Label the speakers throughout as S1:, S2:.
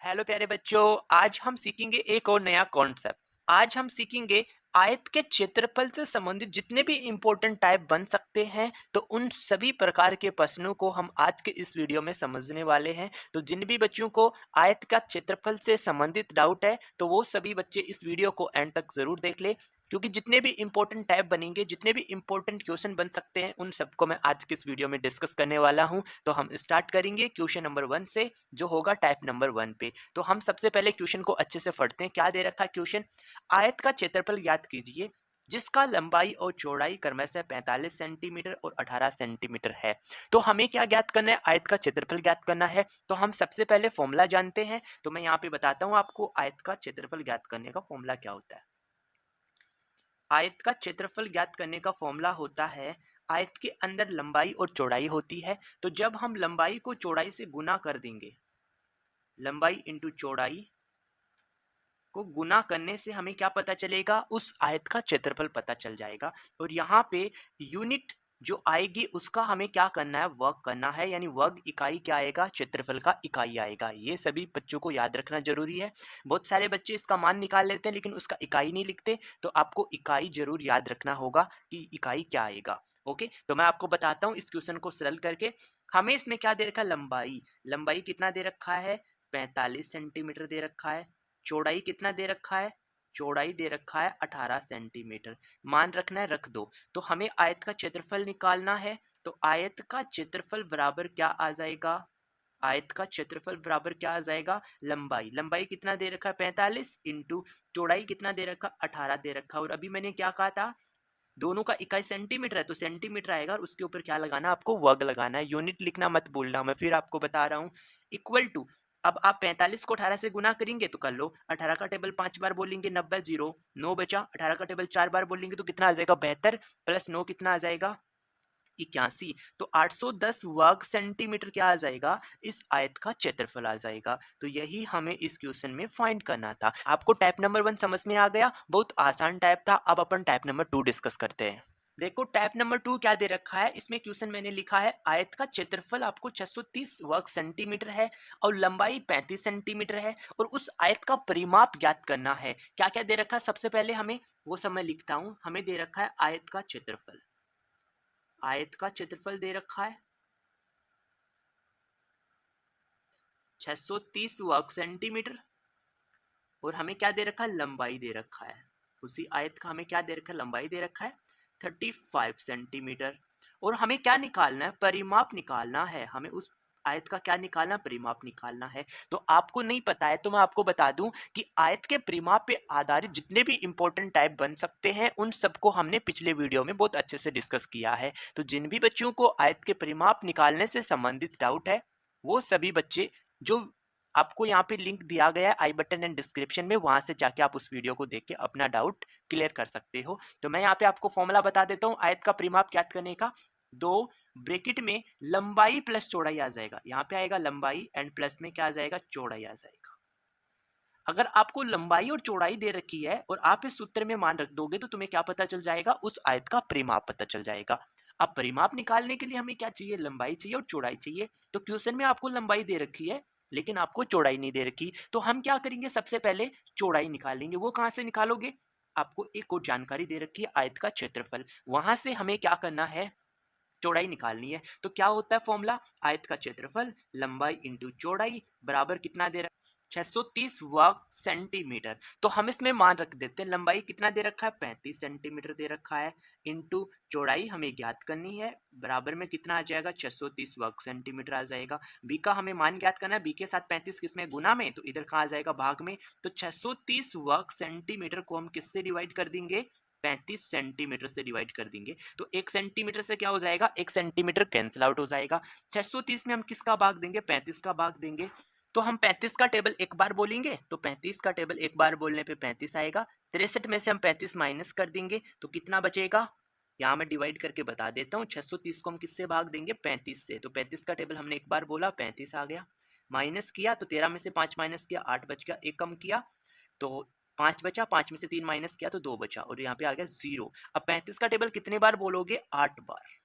S1: Hello प्यारे बच्चों। आज हम सीखेंगे एक और नया कॉन्सेप्ट। आज हम सीखेंगे आयत के क्षेत्रफल से संबंधित जितने भी इंपॉर्टेंट टाइप बन सकते हैं, तो उन सभी प्रकार के प्रश्नों को हम आज के इस वीडियो में समझने वाले हैं। तो जिन भी बच्चों को आयत का क्षेत्रफल से संबंधित डाउट है, तो वो सभी बच्चे इस वीडियो को एंड तक जरूर देख ले, क्योंकि जितने भी इंपॉर्टेंट टाइप बनेंगे, जितने भी इंपॉर्टेंट क्वेश्चन बन सकते हैं, उन सबको मैं आज के इस वीडियो में डिस्कस करने वाला हूं। तो हम स्टार्ट करेंगे क्वेश्चन नंबर 1 से, जो होगा टाइप नंबर 1 पे। तो हम सबसे पहले क्वेश्चन को अच्छे से पढ़ते हैं। क्या दे रखा है क्वेश्चन? आयत का क्षेत्रफल ज्ञात कीजिए जिसका लंबाई और चौड़ाई क्रमशः 45 सेंटीमीटर और 18 सेंटीमीटर है। तो हमें क्या ज्ञात करना है? आयत का क्षेत्रफल ज्ञात करना है। तो हम सबसे पहले फॉर्मूला जानते हैं। तो मैं यहाँ पे बताता हूँ आपको आयत का क्षेत्रफल ज्ञात करने का फॉर्मूला क्या होता है। आयत का क्षेत्रफल ज्ञात करने का फॉर्मूला होता है, आयत के अंदर लंबाई और चौड़ाई होती है। तो जब हम लंबाई को चौड़ाई से गुना कर देंगे, लंबाई इंटू चौड़ाई को गुना करने से हमें क्या पता चलेगा? उस आयत का क्षेत्रफल पता चल जाएगा। और यहाँ पे यूनिट जो आएगी उसका हमें क्या करना है? वर्ग करना है, यानी वर्ग इकाई क्या आएगा? क्षेत्रफल का इकाई आएगा। ये सभी बच्चों को याद रखना जरूरी है। बहुत सारे बच्चे इसका मान निकाल लेते हैं लेकिन उसका इकाई नहीं लिखते। तो आपको इकाई जरूर याद रखना होगा कि इकाई क्या आएगा। ओके, तो मैं आपको बताता हूँ इस क्वेश्चन को सरल करके। हमें इसमें क्या दे रखा है? लंबाई। लंबाई कितना दे रखा है? 45 सेंटीमीटर दे रखा है। चौड़ाई कितना दे रखा है? चौड़ाई दे रखा है 18 सेंटीमीटर। मान रखना है, रख दो। तो हमें आयत का क्षेत्रफल निकालना है। तो आयत का क्षेत्रफल बराबर क्या आ जाएगा? आयत का क्षेत्रफल बराबर क्या आ जाएगा? लंबाई। लंबाई कितना दे रखा है? 45 इंटू चौड़ाई कितना दे रखा? 18 दे रखा। और अभी मैंने क्या कहा था? दोनों का इकाई सेंटीमीटर है, तो सेंटीमीटर आएगा और उसके ऊपर क्या लगाना है? आपको वर्ग लगाना है। यूनिट लिखना मत भूलना, मैं फिर आपको बता रहा हूँ। इक्वल टू, अब आप 45 को 18 से गुना करेंगे तो कर लो। 18 का टेबल 5 बार बोलेंगे 90, 0 9 बचा। 18 का टेबल 4 बार बोलेंगे तो कितना आ जाएगा? 72 प्लस 9 कितना आ जाएगा? 81। तो 810 वर्ग सेंटीमीटर क्या आ जाएगा? इस आयत का क्षेत्रफल आ जाएगा। तो यही हमें इस क्वेश्चन में फाइंड करना था। आपको टाइप नंबर 1 समझ में आ गया? बहुत आसान टाइप था। अब अपन टाइप नंबर 2 डिस्कस करते हैं। देखो टाइप नंबर 2 क्या दे रखा है। इसमें क्वेश्चन मैंने लिखा है, आयत का क्षेत्रफल आपको 630 वर्ग सेंटीमीटर है और लंबाई 35 सेंटीमीटर है, और उस आयत का परिमाप ज्ञात करना है। क्या क्या दे रखा है? सबसे पहले हमें वो सब मैं लिखता हूं। हमें दे रखा है आयत का क्षेत्रफल। आयत का क्षेत्रफल दे रखा है 630 वर्ग सेंटीमीटर, और हमें क्या दे रखा है? लंबाई दे रखा है। उसी आयत का हमें क्या दे रखा है? लंबाई दे रखा है 35 सेंटीमीटर। और हमें क्या निकालना है? परिमाप निकालना है। हमें उस आयत का क्या निकालना? परिमाप निकालना है। तो आपको नहीं पता है तो मैं आपको बता दूं कि आयत के परिमाप पे आधारित जितने भी इंपॉर्टेंट टाइप बन सकते हैं, उन सबको हमने पिछले वीडियो में बहुत अच्छे से डिस्कस किया है। तो जिन भी बच्चों को आयत के परिमाप निकालने से संबंधित डाउट है, वो सभी बच्चे, जो आपको यहाँ पे लिंक दिया गया है आई बटन एंड डिस्क्रिप्शन में, वहां से जाके आप उस वीडियो को देख के अपना डाउट क्लियर कर सकते हो। तो मैं यहाँ पे आपको फॉर्मूला बता देता हूँ आयत का परिमाप ज्ञात करने का। दो ब्रैकेट में लंबाई प्लस चौड़ाई आ जाएगा। यहाँ पे आएगा लंबाई एंड प्लस में क्या आ जाएगा? चौड़ाई आ जाएगा। अगर आपको लंबाई और चौड़ाई दे रखी है और आप इस सूत्र में मान रख दोगे, तो तुम्हें क्या पता चल जाएगा? उस आयत का परिमाप पता चल जाएगा। अब परिमाप निकालने के लिए हमें क्या चाहिए? लंबाई चाहिए और चौड़ाई चाहिए। तो क्वेश्चन में आपको लंबाई दे रखी है लेकिन आपको चौड़ाई नहीं दे रखी। तो हम क्या करेंगे? सबसे पहले चौड़ाई निकालेंगे। वो कहां से निकालोगे? आपको एक और जानकारी दे रखी है, आयत का क्षेत्रफल। वहां से हमें क्या करना है? चौड़ाई निकालनी है। तो क्या होता है फॉर्मूला? आयत का क्षेत्रफल लंबाई इंटू चौड़ाई बराबर कितना दे रखा है? 630 वर्ग सेंटीमीटर। तो हम इसमें मान रख देते हैं, लंबाई कितना दे रखा है? 35 सेंटीमीटर दे रखा है, इंटू चौड़ाई हमें ज्ञात करनी है, बराबर में कितना आ जाएगा? 630 वर्ग सेंटीमीटर आ जाएगा। बी का हमें मान ज्ञात करना है। बी के साथ 35 किसमें? गुना में। तो इधर कहाँ आ जाएगा? भाग में। तो 630 वर्ग सेंटीमीटर को हम किससे डिवाइड कर देंगे? 35 सेंटीमीटर से डिवाइड कर देंगे। तो 1 सेंटीमीटर से क्या हो जाएगा? 1 सेंटीमीटर कैंसिल आउट हो जाएगा। 630 में हम किसका भाग देंगे? 35 का भाग देंगे। तो हम 35 का टेबल एक बार बोलेंगे, तो 35 का टेबल एक बार बोलने पे 35 आएगा। 63 में से हम 35 माइनस कर देंगे तो कितना बचेगा? यहाँ मैं डिवाइड करके बता देता हूँ। 630 को हम किससे भाग देंगे? 35 से। तो 35 का टेबल हमने एक बार बोला, 35 आ गया। माइनस किया तो 13 में से 5 माइनस किया, 8 बच गया। एक कम किया तो 5 बचा। 5 में से 3 माइनस किया तो 2 बचा, और यहाँ पे आ गया 0। अब 35 का टेबल कितने बार बोलोगे? 8 बार।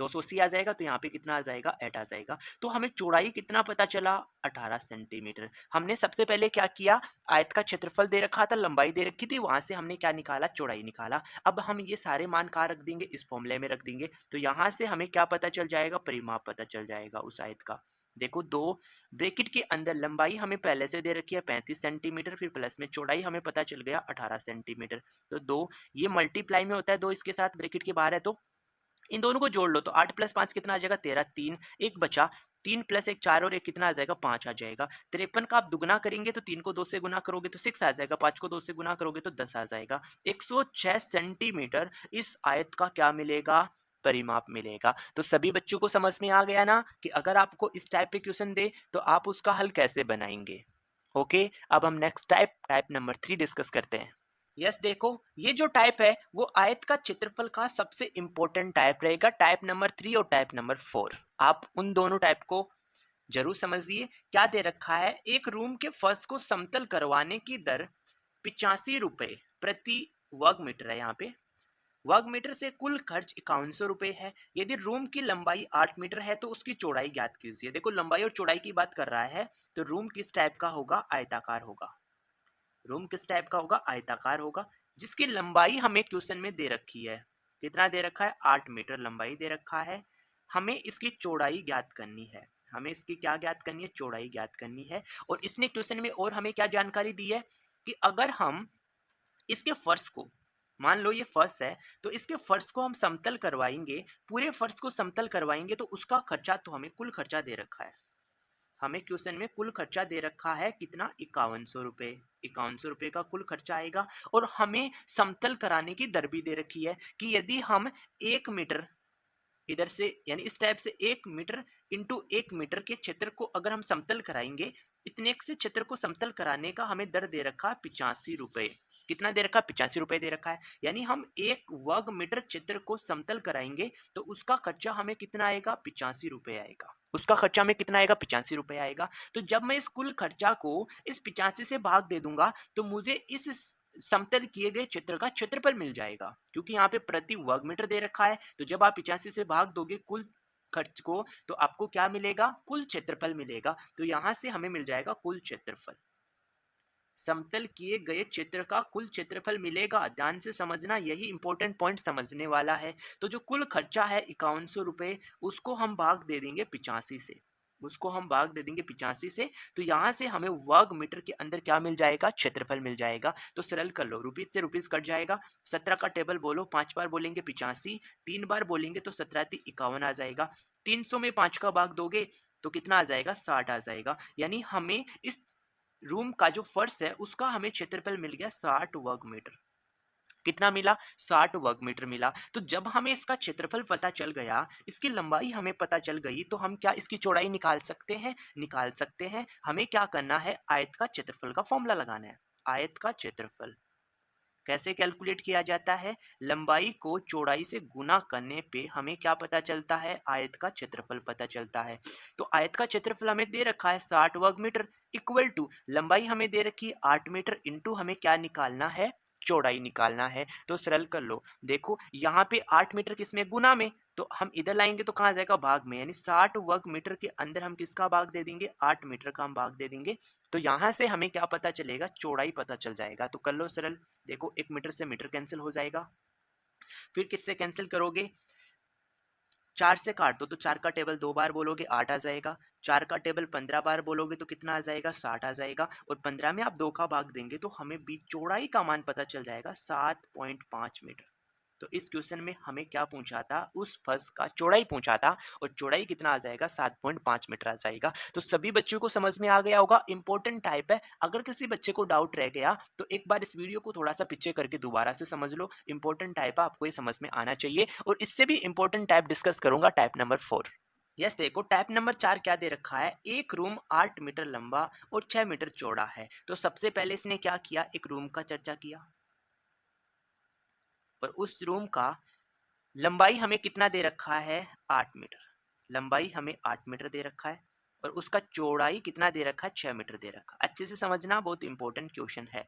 S1: 280 आ जाएगा, तो यहाँ पे कितना आ जाएगा 8 आ जाएगा। तो हमें चौड़ाई कितना पता चला 18 सेंटीमीटर। हमने सबसे पहले क्या किया, आयत का क्षेत्रफल दे रखा था, लंबाई दे रखी थी, वहां से हमने क्या निकाला, चौड़ाई निकाला। अब हम ये सारे मान कहाँ रख देंगे, इस फॉर्मूले में रख देंगे। तो यहाँ से हमें क्या पता चल जाएगा, परिमाप पता चल जाएगा उस आयत का। देखो दो ब्रैकेट के अंदर लंबाई हमें पहले से दे रखी है 35 सेंटीमीटर, फिर प्लस में चौड़ाई हमें पता चल गया 18 सेंटीमीटर। तो दो ये मल्टीप्लाई में होता है, दो इसके साथ ब्रैकेट के बाहर है, तो इन दोनों को जोड़ लो। तो 8 + 5 कितना आ जाएगा 13, 3 एक बचा, 3 + 1 4 और एक कितना आ जाएगा 5 आ जाएगा। 53 का आप दुगना करेंगे तो 3 को 2 से गुना करोगे तो 6 आ जाएगा, 5 को 2 से गुना करोगे तो 10 आ जाएगा। 106 सेंटीमीटर इस आयत का क्या मिलेगा, परिमाप मिलेगा। तो सभी बच्चों को समझ में आ गया ना कि अगर आपको इस टाइप पे क्वेश्चन दे तो आप उसका हल कैसे बनाएंगे। ओके, अब हम नेक्स्ट टाइप नंबर 3 डिस्कस करते हैं। यस देखो, ये जो टाइप है वो आयत का क्षेत्रफल का सबसे इंपॉर्टेंट टाइप रहेगा, टाइप नंबर 3 और टाइप नंबर 4। आप उन दोनों टाइप को जरूर समझिए। क्या दे रखा है, एक रूम के फर्श को समतल करवाने की दर 85 रुपए प्रति वर्ग मीटर है। यहाँ पे वर्ग मीटर से कुल खर्च 5100 रुपए है। यदि रूम की लंबाई 8 मीटर है तो उसकी चौड़ाई ज्ञात कीजिए। देखो लंबाई और चौड़ाई की बात कर रहा है, तो रूम किस टाइप का होगा, आयताकार होगा। रूम किस टाइप का होगा, आयताकार होगा, जिसकी लंबाई हमें क्वेश्चन में दे रखी है। कितना दे रखा है, 8 मीटर लंबाई दे रखा है। हमें इसकी चौड़ाई ज्ञात करनी है। हमें इसकी क्या ज्ञात करनी है, चौड़ाई ज्ञात करनी है। और इसने क्वेश्चन में और हमें क्या जानकारी दी है कि अगर हम इसके फर्श को, मान लो ये फर्श है, तो इसके फर्श को हम समतल करवाएंगे, पूरे फर्श को समतल करवाएंगे तो उसका खर्चा, तो हमें कुल खर्चा दे रखा है। हमें क्वेश्चन में कुल खर्चा दे रखा है कितना, 5100 रुपए। 5100 रुपए का कुल खर्चा आएगा। और हमें समतल कराने की दर भी दे रखी है कि यदि हम 1 मीटर इधर से, यानी इस टाइप से 1 मीटर इंटू 1 मीटर के क्षेत्र को अगर हम समतल कराएंगे, इतने से क्षेत्र को समतल कराने का हमें दर दे रखा है 85 रुपए। कितना दे रखा है, 85 रुपए दे रखा है। यानी हम 1 वर्ग मीटर क्षेत्र को समतल कराएंगे तो उसका खर्चा हमें कितना आएगा, 85 रुपए आएगा। उसका खर्चा में कितना आएगा, 85 रुपए आएगा। तो जब मैं इस कुल खर्चा को इस 85 से भाग दे दूंगा तो मुझे इस समतल किए गए क्षेत्र का क्षेत्रफल मिल जाएगा, क्योंकि यहाँ पे प्रति वर्ग मीटर दे रखा है। तो जब आप 85 से भाग दोगे कुल खर्च को तो आपको क्या मिलेगा, कुल क्षेत्रफल मिलेगा। तो यहाँ से हमें मिल जाएगा कुल क्षेत्रफल, समतल किए गए क्षेत्र का कुल क्षेत्रफल मिलेगा। ध्यान से समझना, यही इंपॉर्टेंट पॉइंट समझने वाला है। तो जो कुल खर्चा है 5100 रुपए, उसको हम भाग दे देंगे 85 से, उसको हम भाग दे देंगे 85 से। तो यहाँ से हमें वर्ग मीटर के अंदर क्या मिल जाएगा, क्षेत्रफल मिल जाएगा। तो सरल कर लो, रुपीज से रुपीज कट जाएगा। 17 का टेबल बोलो, 5 बार बोलेंगे 85, 3 बार बोलेंगे तो 17×3 = 51 आ जाएगा। 300 में 5 का भाग दोगे तो कितना आ जाएगा, 60 आ जाएगा। यानी हमें इस रूम का जो फर्श है उसका हमें क्षेत्रफल मिल गया 60 वर्ग मीटर। कितना मिला, 60 वर्ग मीटर मिला। तो जब हमें इसका क्षेत्रफल पता चल गया, इसकी लंबाई हमें पता चल गई, तो हम क्या इसकी चौड़ाई निकाल सकते हैं, निकाल सकते हैं। हमें क्या करना है, आयत का क्षेत्रफल का फॉर्मूला लगाना है। आयत का क्षेत्रफल कैसे कैलकुलेट किया जाता है, लंबाई को चौड़ाई से गुना करने पे हमें क्या पता चलता है, आयत का क्षेत्रफल पता चलता है। तो आयत का क्षेत्रफल हमें दे रखा है 60 वर्ग मीटर, इक्वल टू लंबाई हमें दे रखी है 8 मीटर, इंटू हमें क्या निकालना है, चौड़ाई निकालना है। तो सरल कर लो, देखो यहाँ पे 8 मीटर किसमें, गुना में, तो हम इधर लाएंगे तो कहाँ जाएगा, भाग में। यानी 60 वर्ग मीटर के अंदर हम किसका भाग दे देंगे, 8 मीटर का हम भाग दे देंगे। तो यहाँ से हमें क्या पता चलेगा, चौड़ाई पता चल जाएगा। तो कर लो सरल, देखो 1 मीटर से मीटर कैंसिल हो जाएगा। फिर किससे कैंसिल करोगे, 4 से काट दो तो 4 का टेबल 2 बार बोलोगे 8 आ जाएगा। 4 का टेबल 15 बार बोलोगे तो कितना आ जाएगा, 60 आ जाएगा। और 15 में आप 2 का भाग देंगे तो हमें बीच चौड़ाई का मान पता चल जाएगा 7.5 मीटर। तो इस क्वेश्चन में हमें क्या पूछा था, उस फर्श का चौड़ाई पूछा था, और चौड़ाई कितना आ जाएगा, 7.5 मीटर आ जाएगा। तो सभी बच्चों को समझ में आ गया होगा, इंपॉर्टेंट टाइप है। अगर किसी बच्चे को डाउट रह गया तो एक बार इस वीडियो को थोड़ा सा पीछे करके दोबारा से समझ लो। इंपॉर्टेंट टाइप है, आपको ये समझ में आना चाहिए। और इससे भी इंपॉर्टेंट टाइप डिस्कस करूंगा, टाइप नंबर 4। यस देखो, टाइप नंबर 4 क्या दे रखा है, एक रूम 8 मीटर लंबा और 6 मीटर चौड़ा है। तो सबसे पहले इसने क्या किया, एक रूम का चर्चा किया, और उस रूम का लंबाई हमें कितना दे रखा है, 8 मीटर। लंबाई हमें 8 मीटर दे रखा है, और उसका चौड़ाई कितना दे रखा है, 6 मीटर दे रखा है। अच्छे से समझना, बहुत इंपॉर्टेंट क्वेश्चन है।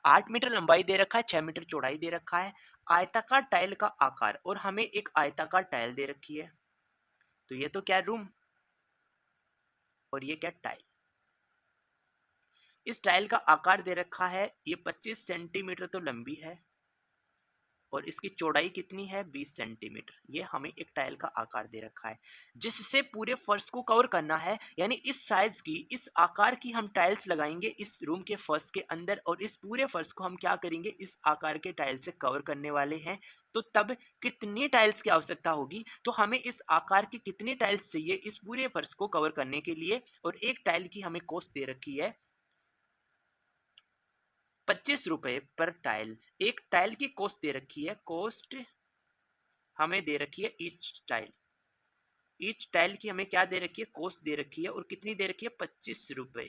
S1: 8 मीटर लंबाई दे रखा है, 6 मीटर चौड़ाई दे रखा है। आयताकार टाइल का आकार, और हमें एक आयताकार टाइल दे रखी है। तो ये तो क्या रूम, और ये क्या टाइल। इस टाइल का आकार दे रखा है, ये 25 सेंटीमीटर तो लंबी है और इसकी चौड़ाई कितनी है 20 सेंटीमीटर। ये हमें एक टाइल का आकार दे रखा है जिससे पूरे फर्श को कवर करना है, यानी इस साइज की, इस आकार की हम टाइल्स लगाएंगे इस रूम के फर्श के अंदर, और इस पूरे फर्श को हम क्या करेंगे, इस आकार के टाइल से कवर करने वाले हैं। तो तब कितनी टाइल्स की आवश्यकता होगी, तो हमें इस आकार की कितनी टाइल्स चाहिए इस पूरे फर्श को कवर करने के लिए, और एक टाइल की हमें कॉस्ट दे रखी है 25 रुपए पर टाइल। एक टाइल की कॉस्ट दे रखी है, कॉस्ट हमें दे रखी है ईच टाइल की हमें क्या दे रखी है, कॉस्ट दे रखी है, और कितनी दे रखी है 25 रुपए।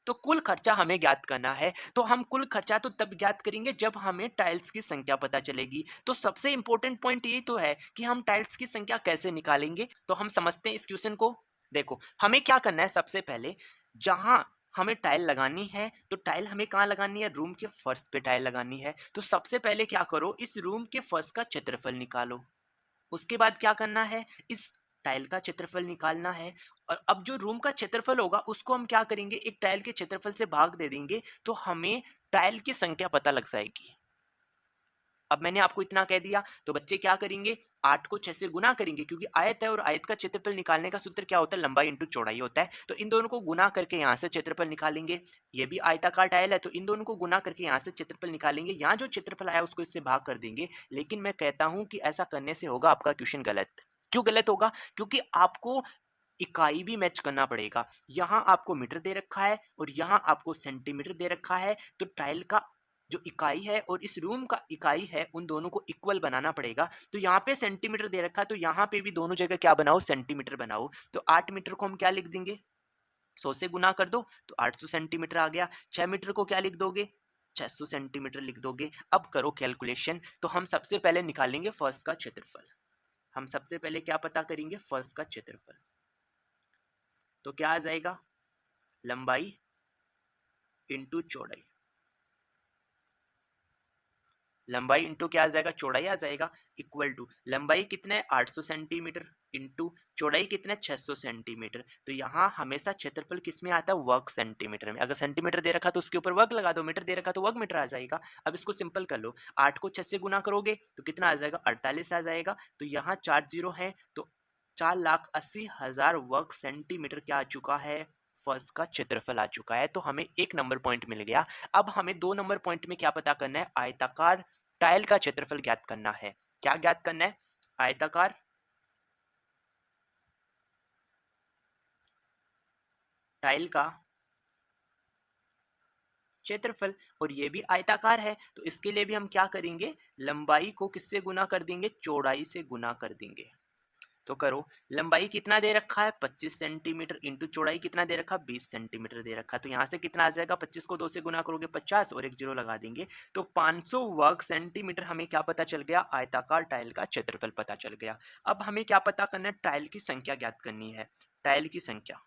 S1: तो कुल खर्चा हमें ज्ञात करना है। तो हम कुल खर्चा तो तब ज्ञात करेंगे जब हमें टाइल्स की संख्या पता चलेगी। तो सबसे इंपॉर्टेंट पॉइंट यही तो है कि हम टाइल्स की संख्या कैसे निकालेंगे। तो हम समझते हैं इस क्वेश्चन को। देखो हमें क्या करना है, सबसे पहले जहां हमें टाइल लगानी है, तो टाइल हमें कहाँ लगानी है, रूम के फर्श पे टाइल लगानी है। तो सबसे पहले क्या करो, इस रूम के फर्श का क्षेत्रफल निकालो। उसके बाद क्या करना है, इस टाइल का क्षेत्रफल निकालना है। और अब जो रूम का क्षेत्रफल होगा उसको हम क्या करेंगे, एक टाइल के क्षेत्रफल से भाग दे देंगे, तो हमें टाइल की संख्या पता लग जाएगी। अब मैंने आपको इतना कह दिया, तो बच्चे क्या करेंगे, 8 को 6 से गुना करेंगे, क्योंकि आयत है और आयत का क्षेत्रफल निकालने का सूत्र क्या होता है, लंबाई इंटू चौड़ाई होता है। तो इन दोनों को गुना करके यहाँ से क्षेत्रफल निकालेंगे। ये भी आयताकार टाइल है, तो इन दोनों को गुना करके यहाँ से क्षेत्रफल निकालेंगे। यहाँ जो क्षेत्रफल आया उसको इससे भाग कर देंगे। लेकिन मैं कहता हूँ कि ऐसा करने से होगा आपका क्वेश्चन गलत। क्यों गलत होगा, क्योंकि आपको इकाई भी मैच करना पड़ेगा। यहाँ आपको मीटर दे रखा है और यहाँ आपको सेंटीमीटर दे रखा है। तो टाइल का जो इकाई है और इस रूम का इकाई है, उन दोनों को इक्वल बनाना पड़ेगा। तो यहाँ पे सेंटीमीटर दे रखा है, तो यहाँ पे भी दोनों जगह क्या बनाओ, सेंटीमीटर बनाओ। तो 8 मीटर को हम क्या लिख देंगे, 100 से गुना कर दो तो 800 सेंटीमीटर आ गया। 6 मीटर को क्या लिख दोगे, 600 सेंटीमीटर लिख दोगे। अब करो कैलकुलेशन। तो हम सबसे पहले निकालेंगे फर्श का क्षेत्रफल। हम सबसे पहले क्या पता करेंगे, फर्श का क्षेत्रफल। तो क्या आ जाएगा, लंबाई इंटू चौड़ाई। लंबाई इंटू क्या आ जाएगा, चौड़ाई आ जाएगा, इक्वल टू लंबाई कितना है 800 सेंटीमीटर इंटू चौड़ाई कितना है 600 सेंटीमीटर। तो यहाँ हमेशा क्षेत्रफल किस में आता है, वर्ग सेंटीमीटर में। अगर सेंटीमीटर दे रखा तो उसके ऊपर वर्ग लगा दो, मीटर दे रखा तो वर्ग मीटर आ जाएगा। अब इसको सिंपल कर लो, 8 को 6 से गुना करोगे तो कितना आ जाएगा, 48 आ जाएगा। तो यहाँ 4 जीरो है, तो 4,80,000 वर्ग सेंटीमीटर क्या आ चुका है, फर्श का क्षेत्रफल आ चुका है। तो हमें 1 नंबर पॉइंट मिल गया। अब हमें 2 नंबर पॉइंट में क्या पता करना है, आयताकार टाइल का क्षेत्रफल ज्ञात करना है। क्या ज्ञात करना है, आयताकार टाइल का क्षेत्रफल। और ये भी आयताकार है, तो इसके लिए भी हम क्या करेंगे, लंबाई को किससे गुना कर देंगे, चौड़ाई से गुना कर देंगे। तो करो, लंबाई कितना दे रखा है 25 सेंटीमीटर इंटू चौड़ाई कितना दे रखा है 20 सेंटीमीटर दे रखा है। तो यहाँ से कितना आ जाएगा, 25 को 2 से गुना करोगे 50 और एक जीरो लगा देंगे। तो 500 वर्ग सेंटीमीटर हमें क्या पता चल गया, आयताकार टाइल का क्षेत्रफल पता चल गया। अब हमें क्या पता करना है, टाइल की संख्या ज्ञात करनी है। टाइल की संख्या,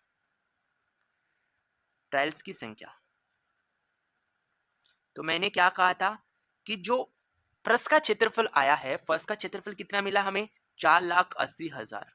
S1: टाइल्स की संख्या। तो मैंने क्या कहा था कि जो फर्श का क्षेत्रफल आया है, फर्श का क्षेत्रफल कितना मिला हमें, 4,80,000।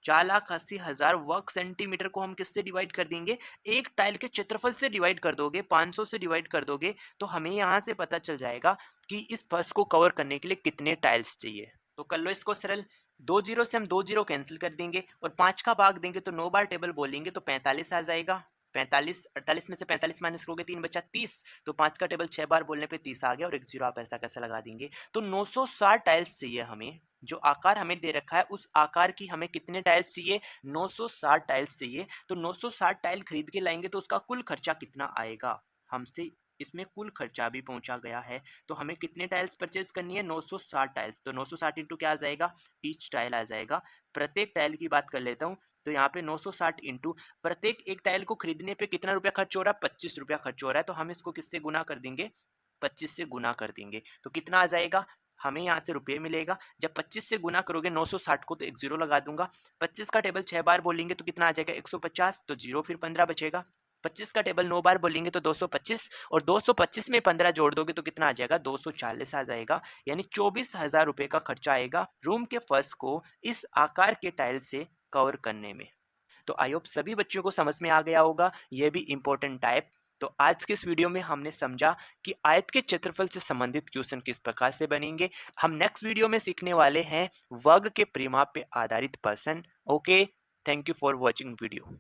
S1: 4,80,000 वर्ग सेंटीमीटर को हम किससे डिवाइड कर देंगे, एक टाइल के क्षेत्रफल से डिवाइड कर दोगे, 500 से डिवाइड कर दोगे, तो हमें यहाँ से पता चल जाएगा कि इस फर्श को कवर करने के लिए कितने टाइल्स चाहिए। तो कर लो इसको सरल, 2 जीरो से हम 2 जीरो कैंसिल कर देंगे और 5 का भाग देंगे तो 9 बार टेबल बोलेंगे तो 45 आ जाएगा। 45, 48 में से 45 माइनस करोगे 3 बचा 30, तो 5 का टेबल 6 बार बोलने पे 30 आ गया और एक जीरो आप ऐसा कैसे लगा देंगे। तो 960 टाइल्स चाहिए हमें। जो आकार हमें दे रखा है उस आकार की हमें कितने टाइल्स चाहिए, 960 टाइल्स चाहिए। तो 960 टाइल खरीद के लाएंगे तो उसका कुल खर्चा कितना आएगा, हमसे इसमें कुल खर्चा भी पहुंचा गया है। तो हमें कितने टाइल्स परचेज करनी है, 960 टाइल्स। तो 960 इंटू क्या आ जाएगा, ईच टाइल आ जाएगा। प्रत्येक टाइल की बात कर लेता हूँ, तो यहाँ पे 960 इंटू प्रत्येक एक टाइल को खरीदने पे कितना रुपया खर्च हो रहा है, 25 रुपया खर्च हो रहा है। तो हम इसको किससे गुना कर देंगे, 25 से गुना कर देंगे। तो कितना आ जाएगा, हमें यहाँ से रुपये मिलेगा। जब 25 से गुना करोगे 960 को तो एक जीरो लगा दूंगा। 25 का टेबल 6 बार बोलेंगे तो कितना आ जाएगा, 150, तो जीरो फिर 15 बचेगा। 25 का टेबल 9 बार बोलेंगे तो 225, और 225 में 15 जोड़ दोगे तो कितना आ जाएगा, 240 आ जाएगा। यानी 24,000 रुपए का खर्चा आएगा रूम के फर्श को इस आकार के टाइल से कवर करने में। तो आई होप सभी बच्चों को समझ में आ गया होगा, ये भी इम्पोर्टेंट टाइप। तो आज के इस वीडियो में हमने समझा कि आयत के क्षेत्रफल से संबंधित क्वेश्चन किस प्रकार से बनेंगे। हम नेक्स्ट वीडियो में सीखने वाले हैं वर्ग के परिमाप पे आधारित प्रश्न। Okay, thank you for watching video.